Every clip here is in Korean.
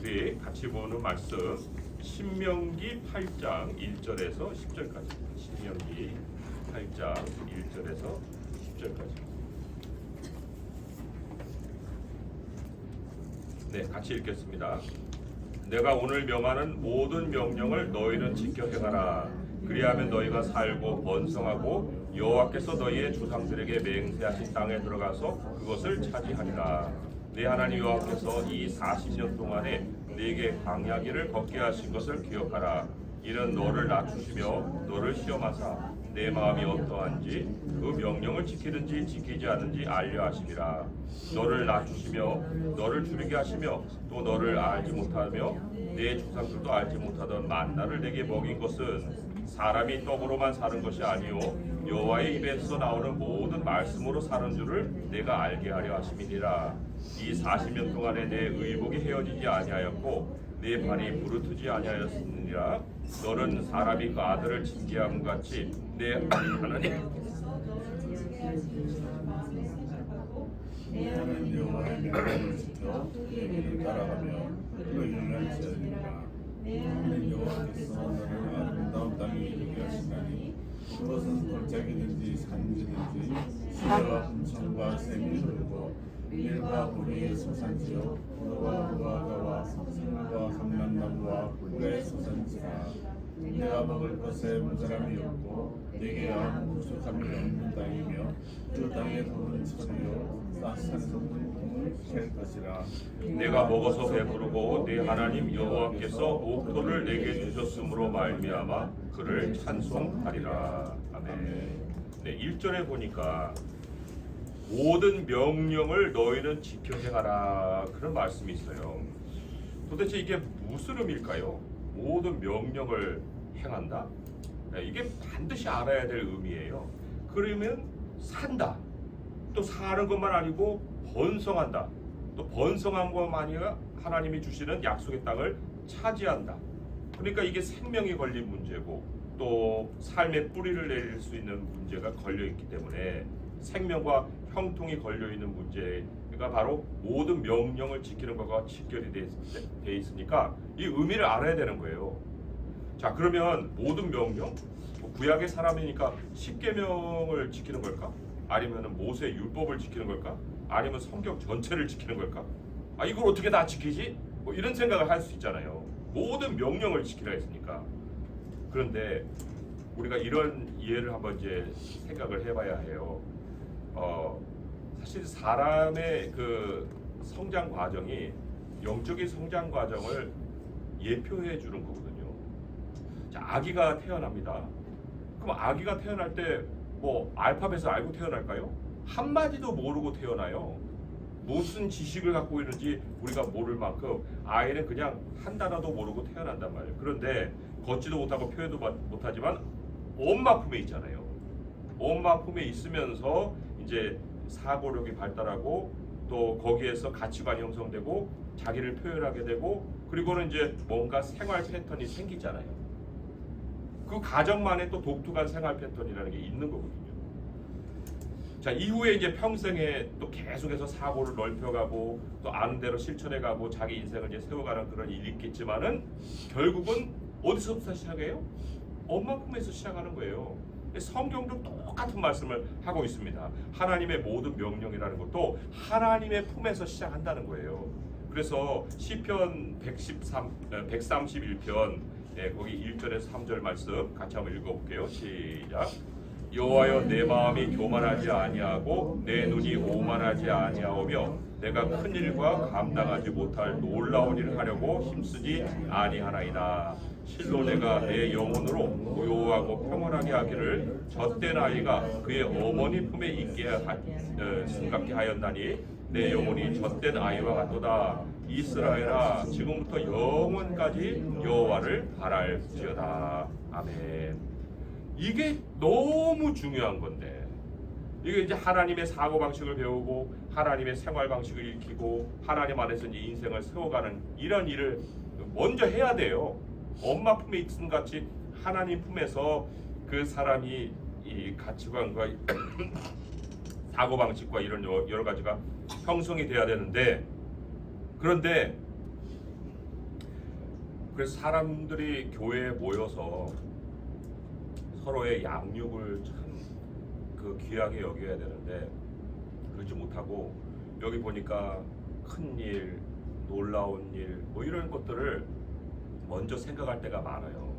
우리 같이 보는 말씀 신명기 8장 1절에서 10절까지. 신명기 8장 1절에서 10절까지. 네, 같이 읽겠습니다. 내가 오늘 명하는 모든 명령을 너희는 지켜 행하라. 그리하면 너희가 살고 번성하고 여호와께서 너희의 조상들에게 맹세하신 땅에 들어가서 그것을 차지하리라. 내 하나님 여호와께서 이 40년 동안에 네게 광야길을 걷게 하신 것을 기억하라. 이는 너를 낮추시며 너를 시험하사 내 마음이 어떠한지 그 명령을 지키든지 지키지 않는지 알려 하심이라. 너를 낮추시며 너를 줄이게 하시며 또 너를 알지 못하며 내 조상들도 알지 못하던 만나를 내게 먹인 것은 사람이 떡으로만 사는 것이 아니요 여호와의 입에서 나오는 모든 말씀으로 사는 줄을 내가 알게 하려 하심이니라. 이 40년 동안에 내 의복이 헤어지지 아니하였고 내 발이 부르트지 아니하였느니라. 너는 사람이 그 아들을 징계함 같이 내 하나님 여호와의 명령을 지켜 그 따라가며 그 일을 지으리라. 하나님 여호와께서 너를 아름다운 땅에 이르게 하시나니 그것은 골짜기든지 산지든지 시내와 hun천과 샘이 흐르고 밀과 보리의 소산지요 포도와 무화과와 석술과 감람나무와 꿀의 소산지라. 내가 먹을 것에 모자람이 없고 내게 아무 부족함이 없는 땅이며 그 땅에 도는 천이요 산에서 물을 캘 것이라. 내가 먹어서 배부르고 네 하나님 여호와께서 옥토를 내게 주셨으므로 말미암아 그를 찬송하리라. 아멘. 네, 1절에 보니까 모든 명령을 너희는 지켜 행하라 그런 말씀이 있어요. 도대체 이게 무슨 의미일까요? 모든 명령을 행한다? 네, 이게 반드시 알아야 될 의미예요. 그러면 산다. 또 사는 것만 아니고 번성한다. 또 번성한 것만 아니라 하나님이 주시는 약속의 땅을 차지한다. 그러니까 이게 생명이 걸린 문제고 또 삶의 뿌리를 내릴 수 있는 문제가 걸려 있기 때문에 생명과 형통이 걸려 있는 문제가 바로 모든 명령을 지키는 것과 직결이 돼 있으니까 이 의미를 알아야 되는 거예요. 자, 그러면 모든 명령? 구약의 사람이니까 십계명을 지키는 걸까? 아니면 모세 율법을 지키는 걸까? 아니면 성경 전체를 지키는 걸까? 아, 이걸 어떻게 다 지키지? 뭐 이런 생각을 할 수 있잖아요. 모든 명령을 지키라 했으니까. 그런데 우리가 이런 이해를 한번 이제 생각을 해봐야 해요. 사실 사람의 그 성장 과정이 영적인 성장 과정을 예표해 주는 거거든요. 자, 아기가 태어납니다. 그럼 아기가 태어날 때 뭐 알파벳을 알고 태어날까요? 한마디도 모르고 태어나요. 무슨 지식을 갖고 있는지 우리가 모를 만큼 아이는 그냥 한 단어도 모르고 태어난단 말이에요. 그런데 걷지도 못하고 표현도 못하지만 엄마 품에 있잖아요. 엄마 품에 있으면서 이제 사고력이 발달하고 또 거기에서 가치관이 형성되고 자기를 표현하게 되고 그리고는 이제 뭔가 생활 패턴이 생기잖아요. 그 가정만의 또 독특한 생활 패턴이라는 게 있는 거거든요. 자, 이후에 이제 평생에 또 계속해서 사고를 넓혀가고 또 아는 대로 실천해가고 자기 인생을 이제 세워가는 그런 일이 있겠지만은 결국은 어디서부터 시작해요? 엄마 품에서 시작하는 거예요. 성경도 똑같은 말씀을 하고 있습니다. 하나님의 모든 명령이라는 것도 하나님의 품에서 시작한다는 거예요. 그래서 시편 131편 거기 1절에서 3절 말씀 같이 한번 읽어볼게요. 시작. 여호와여, 내 마음이 교만하지 아니하고 내 눈이 오만하지 아니하오며 내가 큰 일과 감당하지 못할 놀라운 일을 하려고 힘쓰지 아니하나이다. 실로 내가 내 영혼으로 고요하고 평온하게 하기를 젖된 아이가 그의 어머니 품에 있게 생각게 하였나니 내 영혼이 젖된 아이와 같도다. 이스라엘아, 지금부터 영원까지 여호와를 바랄지어다. 아멘. 이게 너무 중요한 건데 이게 이제 하나님의 사고방식을 배우고 하나님의 생활방식을 익히고 하나님 안에서 이제 인생을 세워가는 이런 일을 먼저 해야 돼요. 엄마 품에 있음 같이 하나님 품에서 그 사람이 이 가치관과 사고방식과 이런 여러 가지가 형성이 돼야 되는데 그런데 그래서 사람들이 교회에 모여서 서로의 양육을 참 그 귀하게 여겨야 되는데 그러지 못하고 여기 보니까 큰 일, 놀라운 일, 뭐 이런 것들을 먼저 생각할 때가 많아요.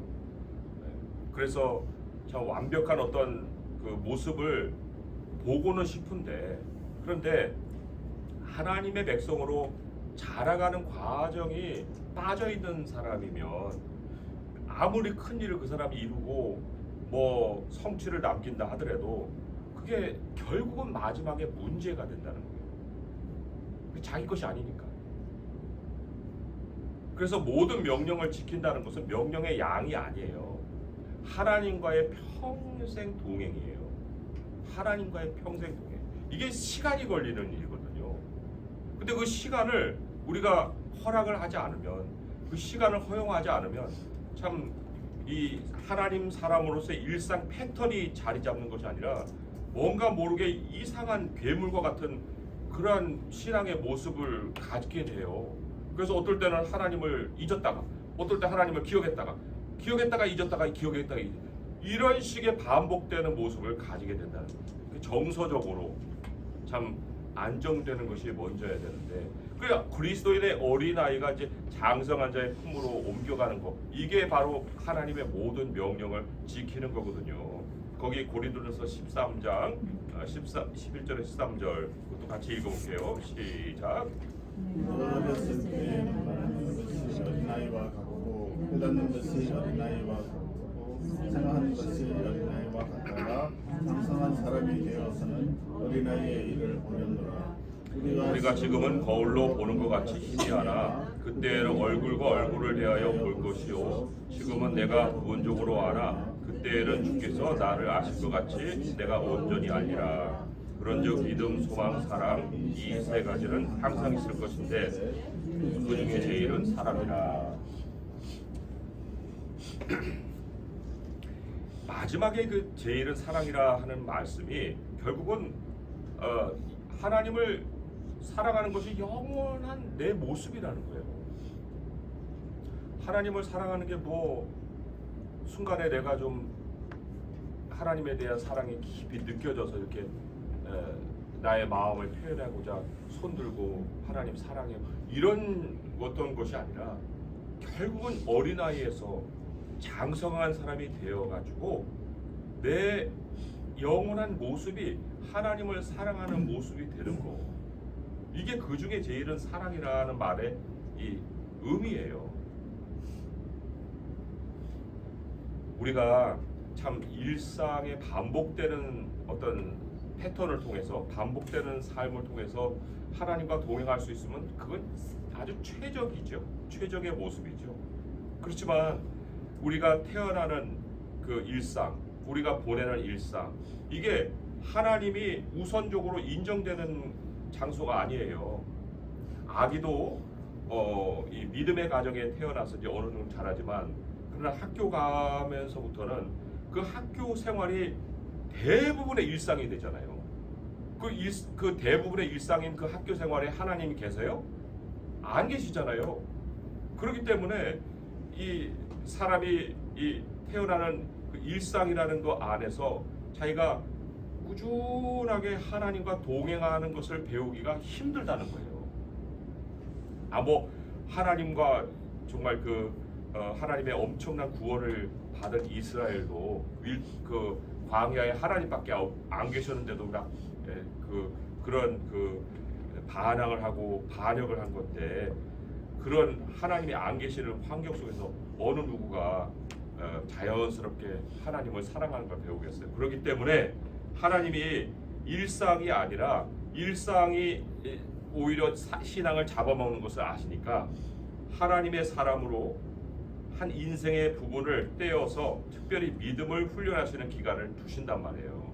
네. 그래서 참 완벽한 어떤 그 모습을 보고는 싶은데 그런데 하나님의 백성으로 자라가는 과정이 빠져 있는 사람이면 아무리 큰 일을 그 사람이 이루고 뭐 성취를 남긴다 하더라도 그게 결국은 마지막에 문제가 된다는 거예요. 자기 것이 아니니까. 그래서 모든 명령을 지킨다는 것은 명령의 양이 아니에요. 하나님과의 평생 동행이에요. 하나님과의 평생 동행. 이게 시간이 걸리는 일이거든요. 근데 그 시간을 우리가 허락을 하지 않으면, 그 시간을 허용하지 않으면 참 이 하나님 사람으로서의 일상 패턴이 자리 잡는 것이 아니라 뭔가 모르게 이상한 괴물과 같은 그러한 신앙의 모습을 가지게 돼요. 그래서 어떨 때는 하나님을 잊었다가, 어떨 때 하나님을 기억했다가 잊었다가 기억했다가 이런 식의 반복되는 모습을 가지게 된다는 거예요. 정서적으로 참 안정되는 것이 먼저야 되는데, 그 그리스도인의 어린아이가 이제 장성한 자의 품으로 옮겨가는 거, 이게 바로 하나님의 모든 명령을 지키는 거거든요. 거기 고린도전서 13장 11절에 13절 그것도 같이 읽어볼게요. 시작. 어렸을 때 말하는 것이 어린아이와 같고 깨닫는 것이 어린아이와 같고 생각하는 것이 어린아이와 같다가 장성한 사람이 되어서는 어린아이의 일을 보려노라. 우리가 지금은 거울로 보는 것 같이 희미하나 그때에는 얼굴과 얼굴을 대하여 볼 것이요 지금은 내가 부분적으로 아나 그때에는 주께서 나를 아실 것 같이 내가 온전히 알리라. 그런즉 믿음, 소망, 사랑 이 세 가지는 항상 있을 것인데 그 중에 제일은 사랑이라. 마지막에 그 제일은 사랑이라 하는 말씀이 결국은 하나님을 사랑하는 것이 영원한 내 모습이라는 거예요. 하나님을 사랑하는 게 뭐 순간에 내가 좀 하나님에 대한 사랑이 깊이 느껴져서 이렇게 나의 마음을 표현하고자 손들고 하나님 사랑해 이런 어떤 것이 아니라 결국은 어린아이에서 장성한 사람이 되어가지고 내 영원한 모습이 하나님을 사랑하는 모습이 되는 거, 이게 그 중에 제일은 사랑이라는 말의 이 의미예요. 우리가 참 일상에 반복되는 어떤 패턴을 통해서, 반복되는 삶을 통해서 하나님과 동행할 수 있으면 그건 아주 최적이죠. 최적의 모습이죠. 그렇지만 우리가 태어나는 그 일상, 우리가 보내는 일상, 이게 하나님이 우선적으로 인정되는 장소가 아니에요. 아기도 이 믿음의 가정에 태어나서 이제 어느 정도 자라지만, 그러나 학교 가면서부터는 그 학교 생활이 대부분의 일상이 되잖아요. 그 대부분의 일상인 그 학교 생활에 하나님이 계세요? 안 계시잖아요. 그렇기 때문에 이 사람이 이 태어나는 그 일상이라는 거 안에서 자기가 꾸준하게 하나님과 동행하는 것을 배우기가 힘들다는 거예요. 뭐 하나님과 정말 하나님의 엄청난 구원을 받은 이스라엘도 그 광야에 하나님밖에 안 계셨는데도 그런 반항을 하고 반역을 한 건데, 그런 하나님이 안 계시는 환경 속에서 어느 누구가 자연스럽게 하나님을 사랑하는 걸 배우겠어요. 그렇기 때문에 하나님이 일상이 아니라, 일상이 오히려 신앙을 잡아먹는 것을 아시니까 하나님의 사람으로 한 인생의 부분을 떼어서 특별히 믿음을 훈련하시는 기간을 두신단 말이에요.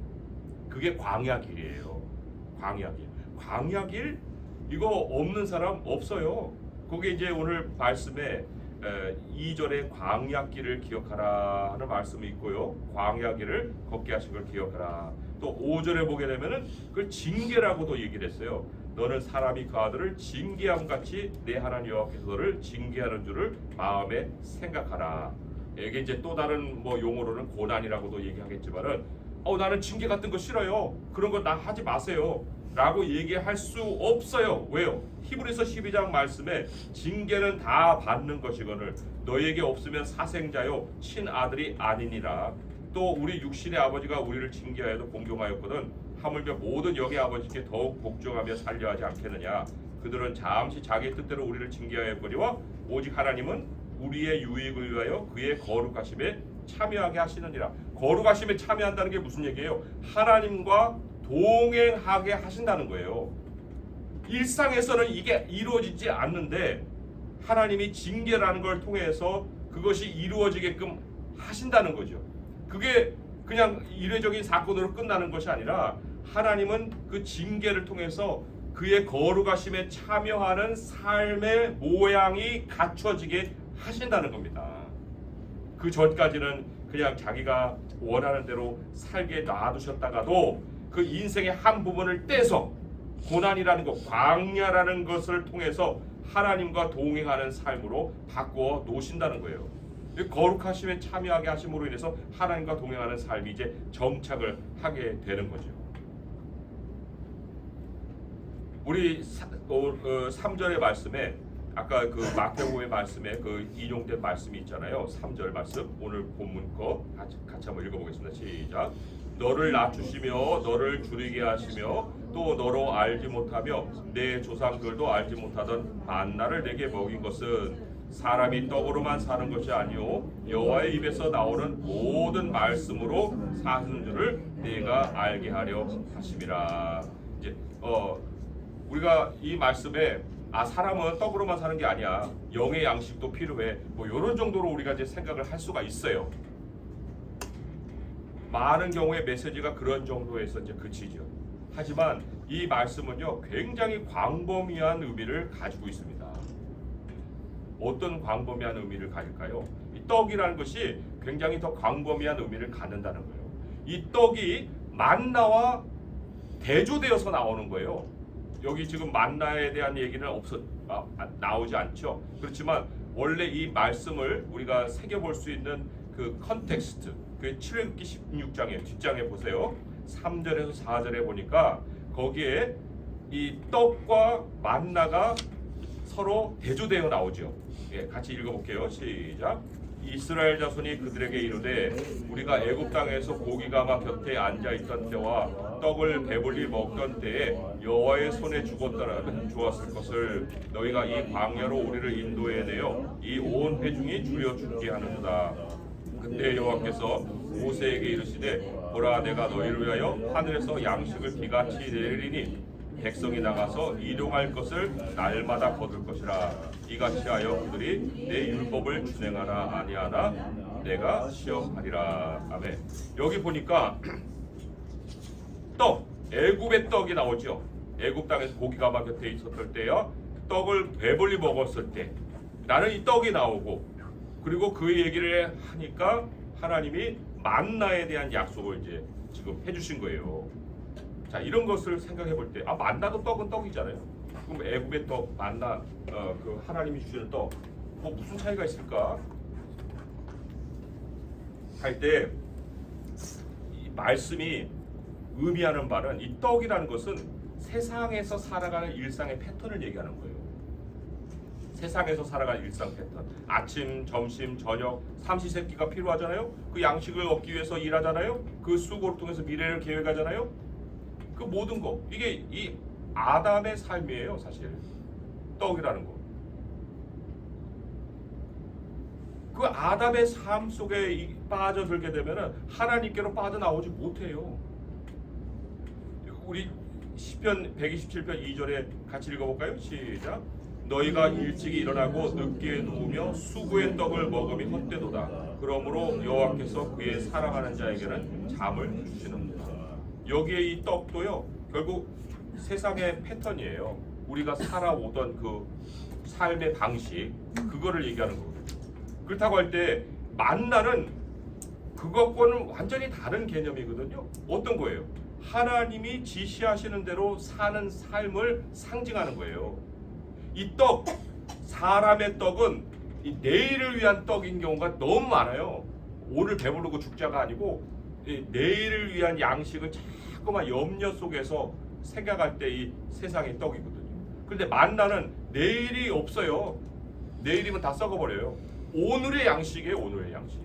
그게 광야길이에요. 광야길 이거 없는 사람 없어요. 거기 이제 오늘 말씀에 2절에 광야길을 기억하라 하는 말씀이 있고요. 광야길을 걷게 하신 걸 기억하라. 또 5절에 보게 되면은 그걸 징계라고도 얘기를 했어요. 너는 사람이 그 아들을 징계함 같이 내 하나님 여호와께서 너를 징계하는 줄을 마음에 생각하라. 이게 이제 또 다른 뭐 용어로는 고난이라고도 얘기하겠지만은 나는 징계 같은 거 싫어요. 그런 거 나 하지 마세요. 라고 얘기할 수 없어요. 왜요? 히브리서 12장 말씀에 징계는 다 받는 것이거늘 너에게 없으면 사생자요 친아들이 아니니라. 또 우리 육신의 아버지가 우리를 징계하여도 공경하였거든 하물며 모든 영의 아버지께 더욱 복종하며 살려 하지 않겠느냐. 그들은 잠시 자기 뜻대로 우리를 징계하였거니와 오직 하나님은 우리의 유익을 위하여 그의 거룩하심에 참여하게 하시느니라. 거룩하심에 참여한다는 게 무슨 얘기예요? 하나님과 동행하게 하신다는 거예요. 일상에서는 이게 이루어지지 않는데 하나님이 징계라는 걸 통해서 그것이 이루어지게끔 하신다는 거죠. 그게 그냥 이례적인 사건으로 끝나는 것이 아니라 하나님은 그 징계를 통해서 그의 거룩하심에 참여하는 삶의 모양이 갖춰지게 하신다는 겁니다. 그 전까지는 그냥 자기가 원하는 대로 살게 놔두셨다가도 그 인생의 한 부분을 떼서 고난이라는 것, 광야라는 것을 통해서 하나님과 동행하는 삶으로 바꾸어 놓으신다는 거예요. 거룩하심에 참여하게 하심으로 인해서 하나님과 동행하는 삶이 이제 정착을 하게 되는 거죠. 우리 3절의 말씀에 아까 그 마태복음의 말씀에 그 인용된 말씀이 있잖아요. 3절 말씀 오늘 본문 거 같이 한번 읽어보겠습니다. 시작. 너를 낮추시며 너를 줄이게 하시며 또 너로 알지 못하며 내 조상들도 알지 못하던 만나를 내게 먹인 것은 사람이 떡으로만 사는 것이 아니요 여호와의 입에서 나오는 모든 말씀으로 사는 줄을 내가 알게 하려 하심이라. 이제 우리가 이 말씀에 사람은 떡으로만 사는 게 아니야. 영의 양식도 필요해. 뭐 이런 정도로 우리가 이제 생각을 할 수가 있어요. 많은 경우에 메시지가 그런 정도에서 이제 그치죠. 하지만 이 말씀은요 굉장히 광범위한 의미를 가지고 있습니다. 어떤 광범위한 의미를 가질까요? 이 떡이라는 것이 굉장히 더 광범위한 의미를 갖는다는 거예요. 이 떡이 만나와 대조되어서 나오는 거예요. 여기 지금 만나에 대한 얘기는 나오지 않죠. 그렇지만 원래 이 말씀을 우리가 새겨볼 수 있는 그 컨텍스트, 그 출애굽기 16장에 뒷장에 보세요. 3절에서 4절에 보니까 거기에 이 떡과 만나가 서로 대조되어 나오죠. 같이 읽어볼게요. 시작. 이스라엘 자손이 그들에게 이르되 우리가 애굽 땅에서 고기가마 곁에 앉아 있던 때와 떡을 배불리 먹던 때에 여호와의 손에 죽었다라면 좋았을 것을 너희가 이 광야로 우리를 인도해 내어 이 온 회중이 줄여 죽게 하는도다. 그때 여호와께서 모세에게 이르시되 보라 내가 너희를 위하여 하늘에서 양식을 비같이 내리니 백성이 나가서 이동할 것을 날마다 거둘 것이라. 이같이 하여 그들이 내 율법을 준행하나 아니하나 내가 시험하리라. 아멘. 여기 보니까 떡, 애굽의 떡이 나오죠. 애굽 땅에서 고기가마 곁에 있었을 때요 떡을 배불리 먹었을 때 나는 이 떡이 나오고, 그리고 그 얘기를 하니까 하나님이 만나에 대한 약속을 이제 지금 해주신 거예요. 자, 이런 것을 생각해 볼 때 만나도 떡은 떡이잖아요. 그럼 애굽의 떡, 만나, 그 하나님이 주시는 떡, 뭐 무슨 차이가 있을까? 할 때 이 말씀이 의미하는 바는 이 떡이라는 것은 세상에서 살아가는 일상의 패턴을 얘기하는 거예요. 세상에서 살아가는 일상 패턴. 아침, 점심, 저녁, 삼시세끼가 필요하잖아요. 그 양식을 얻기 위해서 일하잖아요. 그 수고를 통해서 미래를 계획하잖아요. 그 모든 거, 이게 이 아담의 삶이에요. 사실 떡이라는 거. 그 아담의 삶 속에 빠져들게 되면은 하나님께로 빠져나오지 못해요. 우리 시편 127편 2절에 같이 읽어볼까요? 시작. 너희가 일찍이 일어나고 늦게 누우며 수구의 떡을 먹음이 헛되도다. 그러므로 여호와께서 그의 사랑하는 자에게는 잠을 주시는구나. 여기에 이 떡도요 결국 세상의 패턴이에요. 우리가 살아오던 그 삶의 방식, 그거를 얘기하는 거거든요. 그렇다고 할 때 만나는 그것과는 완전히 다른 개념이거든요. 어떤 거예요? 하나님이 지시하시는 대로 사는 삶을 상징하는 거예요. 이 떡, 사람의 떡은 이 내일을 위한 떡인 경우가 너무 많아요. 오늘 배부르고 죽자가 아니고 이 내일을 위한 양식을 자꾸만 염려 속에서 생각할 때 이 세상의 떡이거든요. 그런데 만나는 내일이 없어요. 내일이면 다 썩어버려요. 오늘의 양식이에요. 오늘의 양식.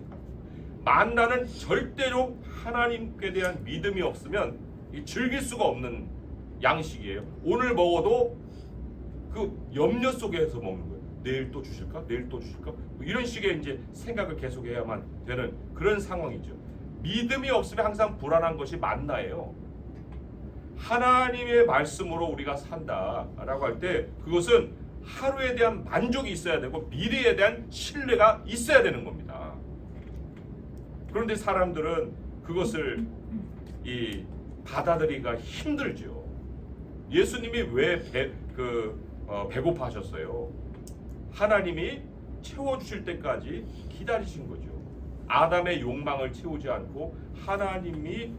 만나는 절대로 하나님께 대한 믿음이 없으면 즐길 수가 없는 양식이에요. 오늘 먹어도 그 염려 속에서 먹는 거예요. 내일 또 주실까? 내일 또 주실까? 뭐 이런 식의 이제 생각을 계속해야만 되는 그런 상황이죠. 믿음이 없으면 항상 불안한 것이 만나예요. 하나님의 말씀으로 우리가 산다라고 할 때 그것은 하루에 대한 만족이 있어야 되고 미래에 대한 신뢰가 있어야 되는 겁니다. 그런데 사람들은 그것을 받아들이기가 힘들죠. 예수님이 왜 배고파하셨어요? 하나님이 채워주실 때까지 기다리신 거죠. 아담의 욕망을 채우지 않고 하나님이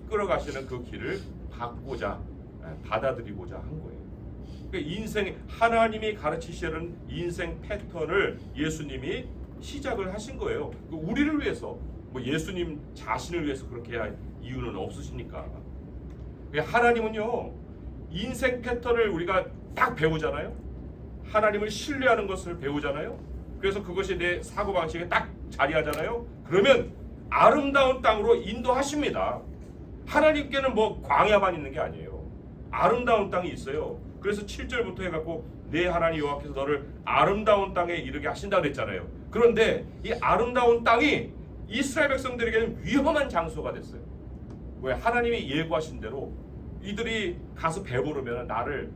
끌어가시는 그 길을 받아들이고자 한 거예요. 그러니까 하나님이 가르치시는 인생 패턴을 예수님이 시작을 하신 거예요. 우리를 위해서, 뭐 예수님 자신을 위해서 그렇게 할 이유는 없으시니까. 하나님은요, 인생 패턴을 우리가 딱 배우잖아요. 하나님을 신뢰하는 것을 배우잖아요. 그래서 그것이 내 사고방식에 딱 자리하잖아요. 그러면 아름다운 땅으로 인도하십니다. 하나님께는 뭐 광야만 있는 게 아니에요. 아름다운 땅이 있어요. 그래서 7절부터 해갖고 내 하나님 여호와께서 너를 아름다운 땅에 이르게 하신다 그랬잖아요. 그런데 이 아름다운 땅이 이스라엘 백성들에게는 위험한 장소가 됐어요. 왜? 하나님이 예고하신 대로 이들이 가서 배부르면 나를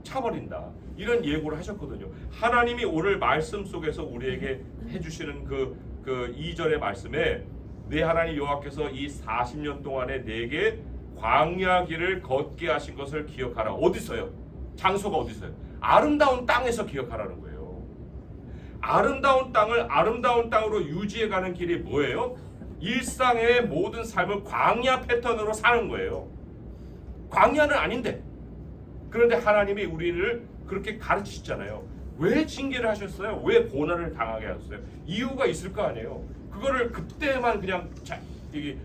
차버린다. 이런 예고를 하셨거든요. 하나님이 오늘 말씀 속에서 우리에게 해주시는 그 2절의 말씀에 내 하나님 여호와께서 이 40년 동안에 내게 광야 길을 걷게 하신 것을 기억하라. 어디서요? 장소가 어디서요? 아름다운 땅에서 기억하라는 거예요. 아름다운 땅을 아름다운 땅으로 유지해가는 길이 뭐예요? 일상의 모든 삶을 광야 패턴으로 사는 거예요. 광야는 아닌데, 그런데 하나님이 우리를 그렇게 가르치시잖아요. 왜 징계를 하셨어요? 왜 고난을 당하게 하셨어요? 이유가 있을 거 아니에요. 그거를 그때만 그냥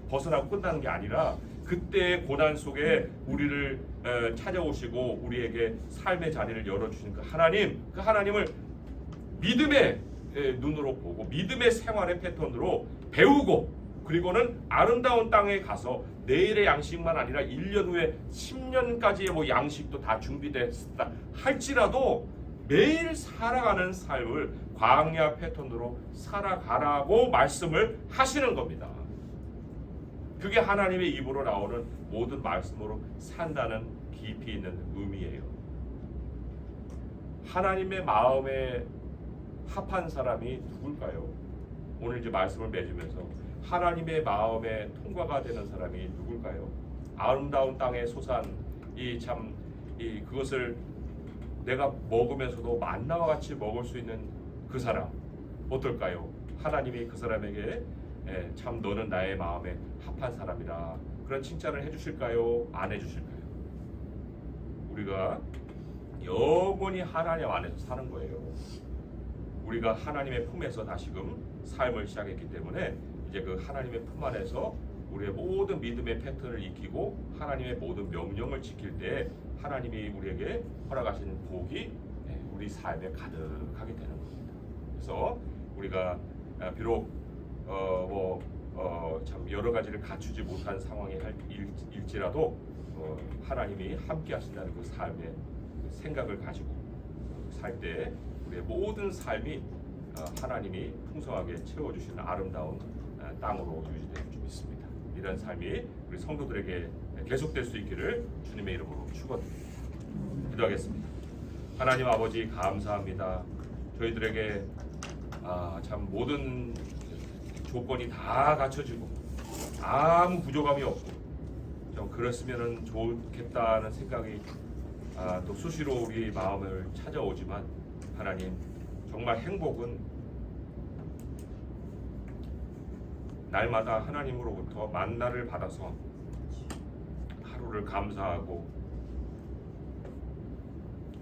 벗어나고 끝나는 게 아니라 그때의 고난 속에 우리를 찾아오시고 우리에게 삶의 자리를 열어주신 그 하나님을 믿음의 눈으로 보고 믿음의 생활의 패턴으로 배우고, 그리고는 아름다운 땅에 가서 내일의 양식만 아니라 1년 후에 10년까지의 뭐 양식도 다 준비됐다 할지라도 매일 살아가는 삶을 광야 패턴으로 살아가라고 말씀을 하시는 겁니다. 그게 하나님의 입으로 나오는 모든 말씀으로 산다는 깊이 있는 의미예요. 하나님의 마음에 합한 사람이 누굴까요? 오늘 이제 말씀을 맺으면서 하나님의 마음에 통과가 되는 사람이 누굴까요? 아름다운 땅에 솟한 그것을 내가 먹으면서도 만나와 같이 먹을 수 있는 그 사람 어떨까요? 하나님이 그 사람에게 참 너는 나의 마음에 합한 사람이라 그런 칭찬을 해주실까요? 안 해주실까요? 우리가 영원히 하나님 안에서 사는 거예요. 우리가 하나님의 품에서 다시금 삶을 시작했기 때문에 이제 그 하나님의 품 안에서 우리의 모든 믿음의 패턴을 익히고 하나님의 모든 명령을 지킬 때 하나님이 우리에게 허락하신 복이 우리 삶에 가득하게 되는 겁니다. 그래서 우리가 비록 참 여러 가지를 갖추지 못한 상황이 일지라도 하나님이 함께 하신다는 그 삶의 생각을 가지고 살 때 우리의 모든 삶이 하나님이 풍성하게 채워주시는 아름다운 땅으로 유지될 줄 믿습니다. 이런 삶이 우리 성도들에게 계속될 수 있기를 주님의 이름으로 축원드립니다. 기도하겠습니다. 하나님 아버지 감사합니다. 저희들에게 참 모든 조건이 다 갖춰지고 아무 부족함이 없고 좀 그랬으면 좋겠다는 생각이 또 수시로 우리 마음을 찾아오지만 하나님 정말 행복은 날마다 하나님으로부터 만나를 받아서 하루를 감사하고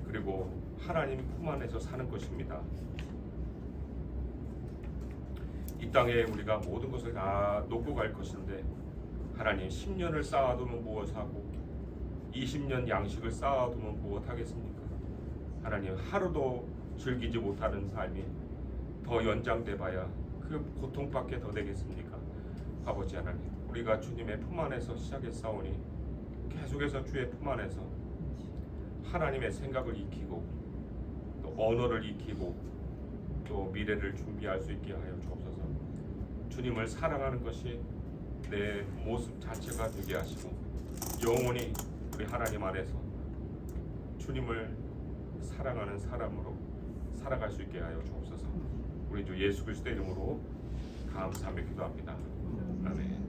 그리고 하나님 품 안에서 사는 것입니다. 이 땅에 우리가 모든 것을 다 놓고 갈 것인데 하나님 10년을 쌓아두면 무엇하고 20년 양식을 쌓아두면 무엇하겠습니까? 하나님 하루도 즐기지 못하는 삶이 더 연장돼 봐야 그 고통밖에 더 되겠습니까? 아버지 하나님, 우리가 주님의 품 안에서 시작했사오니 계속해서 주의 품 안에서 하나님의 생각을 익히고 또 언어를 익히고 또 미래를 준비할 수 있게 하여 주옵소서. 주님을 사랑하는 것이 내 모습 자체가 되게 하시고 영원히 우리 하나님 안에서 주님을 사랑하는 사람으로 살아갈 수 있게 하여 주옵소서. 우리 주 예수 그리스도의 이름으로 감사하며 기도합니다. 아멘.